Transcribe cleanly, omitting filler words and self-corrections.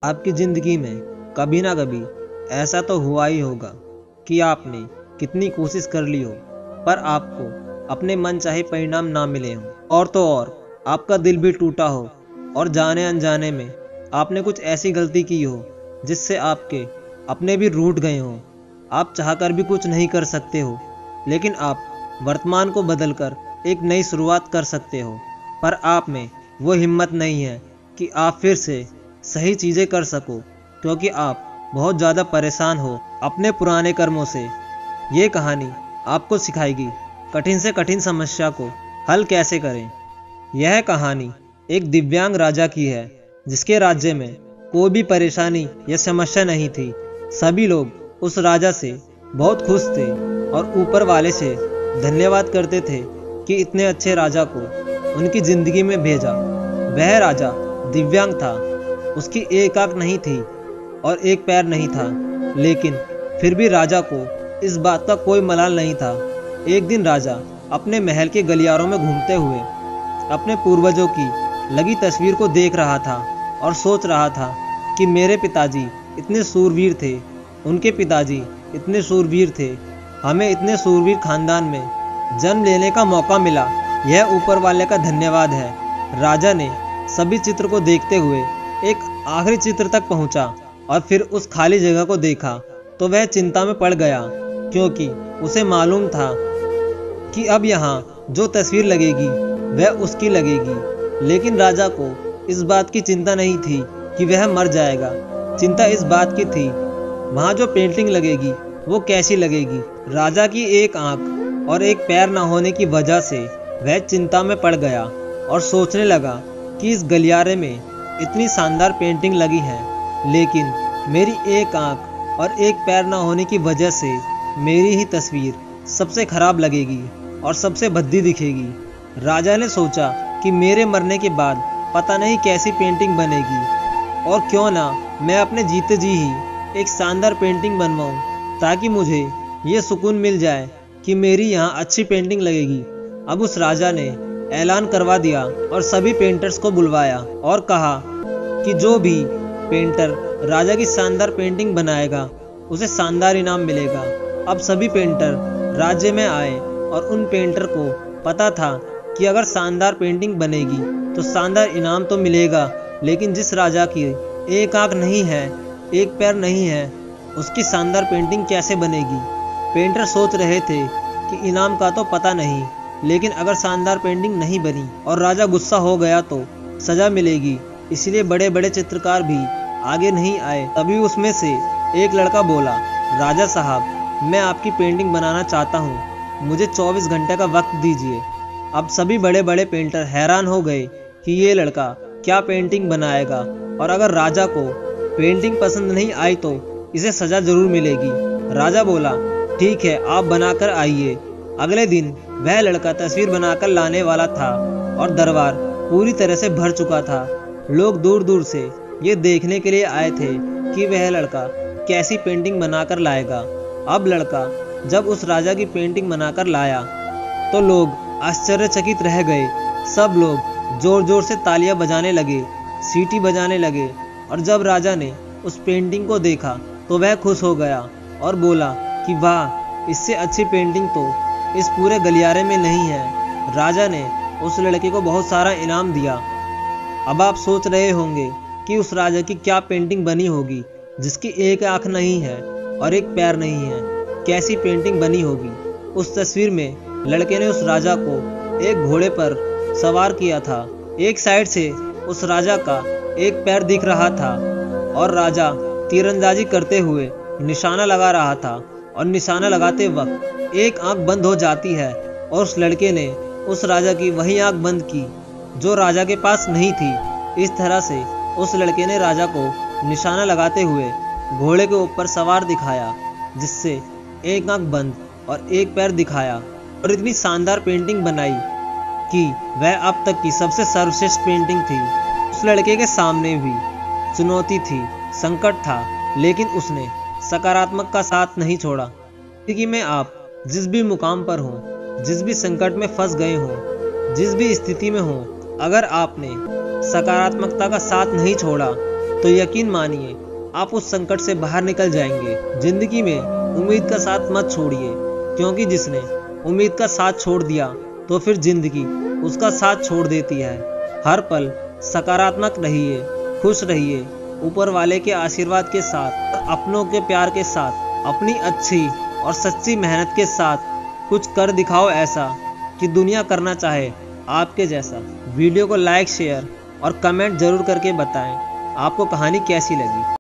आपकी ज़िंदगी में कभी ना कभी ऐसा तो हुआ ही होगा कि आपने कितनी कोशिश कर ली हो पर आपको अपने मन चाहे परिणाम ना मिले हों। और तो और आपका दिल भी टूटा हो और जाने अनजाने में आपने कुछ ऐसी गलती की हो जिससे आपके अपने भी रूठ गए हों। आप चाहकर भी कुछ नहीं कर सकते हो, लेकिन आप वर्तमान को बदलकर एक नई शुरुआत कर सकते हो। पर आप में वो हिम्मत नहीं है कि आप फिर से सही चीज़ें कर सको, क्योंकि आप बहुत ज़्यादा परेशान हो अपने पुराने कर्मों से। ये कहानी आपको सिखाएगी कठिन से कठिन समस्या को हल कैसे करें। यह कहानी एक दिव्यांग राजा की है जिसके राज्य में कोई भी परेशानी या समस्या नहीं थी। सभी लोग उस राजा से बहुत खुश थे और ऊपर वाले से धन्यवाद करते थे कि इतने अच्छे राजा को उनकी जिंदगी में भेजा। वह राजा दिव्यांग था, उसकी एक आंख नहीं थी और एक पैर नहीं था, लेकिन फिर भी राजा को इस बात का कोई मलाल नहीं था। एक दिन राजा अपने महल के गलियारों में घूमते हुए अपने पूर्वजों की लगी तस्वीर को देख रहा था और सोच रहा था कि मेरे पिताजी इतने सूरवीर थे, उनके पिताजी इतने सूरवीर थे, हमें इतने सूरवीर खानदान में जन्म लेने का मौका मिला, यह ऊपर वाले का धन्यवाद है। राजा ने सभी चित्र को देखते हुए एक आखिरी चित्र तक पहुंचा और फिर उस खाली जगह को देखा तो वह चिंता में पड़ गया, क्योंकि उसे मालूम था कि अब यहाँ जो तस्वीर लगेगी वह उसकी लगेगी। लेकिन राजा को इस बात की चिंता नहीं थी कि वह मर जाएगा, चिंता इस बात की थी वहाँ जो पेंटिंग लगेगी वो कैसी लगेगी। राजा की एक आंख और एक पैर न होने की वजह से वह चिंता में पड़ गया और सोचने लगा कि इस गलियारे में इतनी शानदार पेंटिंग लगी है, लेकिन मेरी एक आंख और एक पैर न होने की वजह से मेरी ही तस्वीर सबसे खराब लगेगी और सबसे भद्दी दिखेगी। राजा ने सोचा कि मेरे मरने के बाद पता नहीं कैसी पेंटिंग बनेगी, और क्यों ना मैं अपने जीते जी ही एक शानदार पेंटिंग बनवाऊं, ताकि मुझे ये सुकून मिल जाए कि मेरी यहाँ अच्छी पेंटिंग लगेगी। अब उस राजा ने ऐलान करवा दिया और सभी पेंटर्स को बुलवाया और कहा कि जो भी पेंटर राजा की शानदार पेंटिंग बनाएगा उसे शानदार इनाम मिलेगा। अब सभी पेंटर राज्य में आए और उन पेंटर को पता था कि अगर शानदार पेंटिंग बनेगी तो शानदार इनाम तो मिलेगा, लेकिन जिस राजा की एक आंख नहीं है, एक पैर नहीं है, उसकी शानदार पेंटिंग कैसे बनेगी। पेंटर सोच रहे थे कि इनाम का तो पता नहीं, लेकिन अगर शानदार पेंटिंग नहीं बनी और राजा गुस्सा हो गया तो सजा मिलेगी, इसलिए बड़े बड़े चित्रकार भी आगे नहीं आए। तभी उसमें से एक लड़का बोला, राजा साहब, मैं आपकी पेंटिंग बनाना चाहता हूँ, मुझे 24 घंटे का वक्त दीजिए। अब सभी बड़े बड़े पेंटर हैरान हो गए कि ये लड़का क्या पेंटिंग बनाएगा, और अगर राजा को पेंटिंग पसंद नहीं आई तो इसे सजा जरूर मिलेगी। राजा बोला, ठीक है, आप बनाकर आइए। अगले दिन वह लड़का तस्वीर बनाकर लाने वाला था और दरबार पूरी तरह से भर चुका था। लोग दूर दूर से ये देखने के लिए आए थे कि वह लड़का कैसी पेंटिंग बनाकर लाएगा। अब लड़का जब उस राजा की पेंटिंग बनाकर लाया तो लोग आश्चर्यचकित रह गए। सब लोग जोर जोर से तालियां बजाने लगे, सीटी बजाने लगे, और जब राजा ने उस पेंटिंग को देखा तो वह खुश हो गया और बोला कि वाह, इससे अच्छी पेंटिंग तो इस पूरे गलियारे में नहीं है। राजा ने उस लड़के को बहुत सारा इनाम दिया। अब आप सोच रहे होंगे कि उस राजा की क्या पेंटिंग बनी होगी जिसकी एक आंख नहीं है और एक पैर नहीं है, कैसी पेंटिंग बनी होगी। उस तस्वीर में लड़के ने उस राजा को एक घोड़े पर सवार किया था। एक साइड से उस राजा का एक पैर दिख रहा था और राजा तीरंदाजी करते हुए निशाना लगा रहा था, और निशाना लगाते वक्त एक आंख बंद हो जाती है और उस लड़के ने उस राजा की वही आंख बंद की जो राजा के पास नहीं थी। इस तरह से उस लड़के ने राजा को निशाना लगाते हुए घोड़े के ऊपर सवार दिखाया, जिससे एक आंख बंद और एक पैर दिखाया, और इतनी शानदार पेंटिंग बनाई कि वह अब तक की सबसे सर्वश्रेष्ठ पेंटिंग थी। उस लड़के के सामने भी चुनौती थी, संकट था, लेकिन उसने सकारात्मक का साथ नहीं छोड़ा। जिंदगी में आप जिस भी मुकाम पर हो, जिस भी संकट में फंस गए हो, जिस भी स्थिति में हो, अगर आपने सकारात्मकता का साथ नहीं छोड़ा तो यकीन मानिए आप उस संकट से बाहर निकल जाएंगे। जिंदगी में उम्मीद का साथ मत छोड़िए, क्योंकि जिसने उम्मीद का साथ छोड़ दिया तो फिर जिंदगी उसका साथ छोड़ देती है। हर पल सकारात्मक रहिए, खुश रहिए, ऊपर वाले के आशीर्वाद के साथ, अपनों के प्यार के साथ, अपनी अच्छी और सच्ची मेहनत के साथ कुछ कर दिखाओ ऐसा कि दुनिया करना चाहे आपके जैसा। वीडियो को लाइक, शेयर और कमेंट जरूर करके बताएं आपको कहानी कैसी लगी।